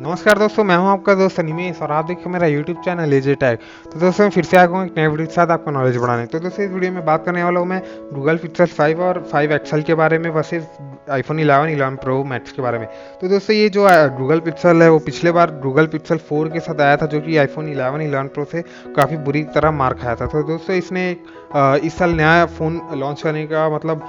नमस्कार दोस्तों, मैं हूं आपका दोस्त अनिमेश और आप देखिए मेरा यूट्यूब चैनल लेजे टैग। तो दोस्तों मैं फिर से आ गया हूं एक नए वीडियो के साथ आपका नॉलेज बढ़ाने। तो दोस्तों इस वीडियो में बात करने वाला हूं मैं गूगल पिक्सल 5 और 5 एक्सएल के बारे में वर्सेस आईफोन 11 प्रो मैक्स के बारे में। तो दोस्तों ये जो गूगल पिक्सल है वो पिछले बार गूगल पिक्सल 4 के साथ आया था, जो कि आईफोन 11 प्रो से काफ़ी बुरी तरह मार खाया था। तो दोस्तों इसने इस साल नया फ़ोन लॉन्च करने का मतलब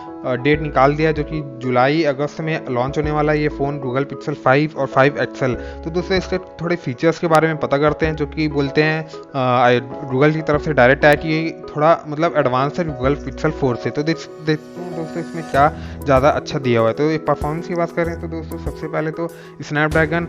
डेट निकाल दिया, जो कि जुलाई अगस्त में लॉन्च होने वाला है ये फ़ोन गूगल पिक्सल 5 और 5 एक्सएल। तो दोस्तों इसके थोड़े फीचर्स के बारे में पता करते हैं, जो कि बोलते हैं गूगल की तरफ से डायरेक्ट आया कि ये थोड़ा मतलब एडवांस है गूगल पिक्सल 4 से। तो देखते हैं दोस्तों इसमें क्या ज़्यादा अच्छा दिया हुआ है। तो परफॉर्मेंस की बात करें तो दोस्तों सबसे पहले तो स्नैपड्रैगन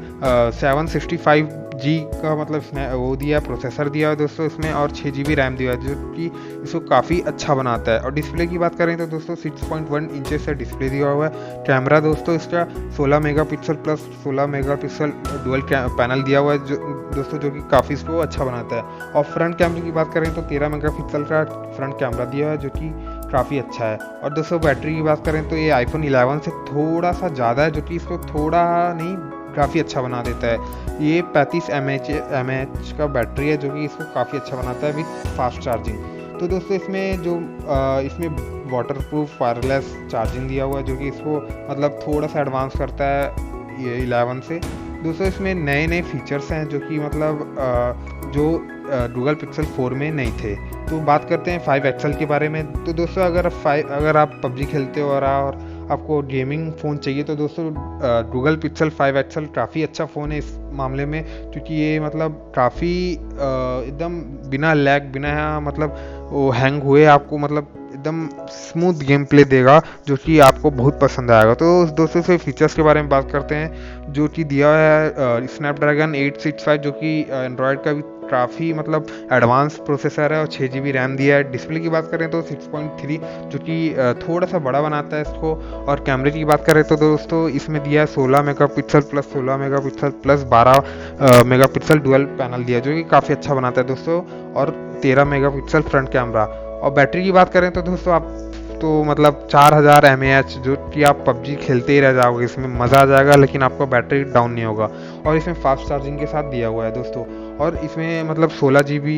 765G का मतलब वो दिया प्रोसेसर दिया है दोस्तों इसमें, और 6 GB रैम दिया है, जो कि इसको काफ़ी अच्छा बनाता है। और डिस्प्ले की बात करें तो दोस्तों 6.1 इंचेस से डिस्प्ले दिया हुआ है। कैमरा दोस्तों इसका 16 megapixel plus 16 megapixel dual panel दिया हुआ है, जो दोस्तों जो कि काफ़ी इसको अच्छा बनाता है। और फ्रंट कैमरे की बात करें तो 13 मेगापिक्सल का फ्रंट कैमरा दिया हुआ है, जो कि काफ़ी अच्छा है। और दोस्तों बैटरी की बात करें तो ये आईफोन 11 से थोड़ा सा ज़्यादा है, जो कि इसको थोड़ा नहीं काफ़ी अच्छा बना देता है। ये 35 mAh का बैटरी है, जो कि इसको काफ़ी अच्छा बनाता है विथ फास्ट चार्जिंग। तो दोस्तों इसमें जो इसमें वाटरप्रूफ वायरलेस चार्जिंग दिया हुआ है, जो कि इसको मतलब थोड़ा सा एडवांस करता है ये 11 से। दोस्तों इसमें नए नए फीचर्स हैं, जो कि मतलब जो गूगल पिक्सल 4 में नहीं थे। तो बात करते हैं 5 एक्सएल के बारे में। तो दोस्तों अगर आप पबजी खेलते हो और आपको गेमिंग फ़ोन चाहिए, तो दोस्तों गूगल पिक्सल 5 एक्सएल काफ़ी अच्छा फ़ोन है इस मामले में, क्योंकि ये मतलब काफ़ी एकदम बिना लैग बिना मतलब वो हैंग हुए आपको मतलब एकदम स्मूथ गेम प्ले देगा, जो कि आपको बहुत पसंद आएगा। तो दोस्तों से फीचर्स के बारे में बात करते हैं, जो कि दिया है स्नैपड्रैगन 865, जो कि एंड्रॉयड का भी काफ़ी मतलब एडवांस प्रोसेसर है, और 6 GB रैम दिया है। डिस्प्ले की बात करें तो 6.3, जो कि थोड़ा सा बड़ा बनाता है इसको। और कैमरे की बात करें तो दोस्तों इसमें दिया है 16 megapixel plus 16 megapixel plus 12 megapixel dual panel दिया है, जो कि काफ़ी अच्छा बनाता है दोस्तों। और 13 मेगापिक्सल फ्रंट कैमरा। और बैटरी की बात करें तो दोस्तों आप तो मतलब 4000 mAh, जो कि आप पबजी खेलते ही रह जाओगे, इसमें मज़ा आ जाएगा, लेकिन आपका बैटरी डाउन नहीं होगा। और इसमें फास्ट चार्जिंग के साथ दिया हुआ है दोस्तों। और इसमें मतलब 16 GB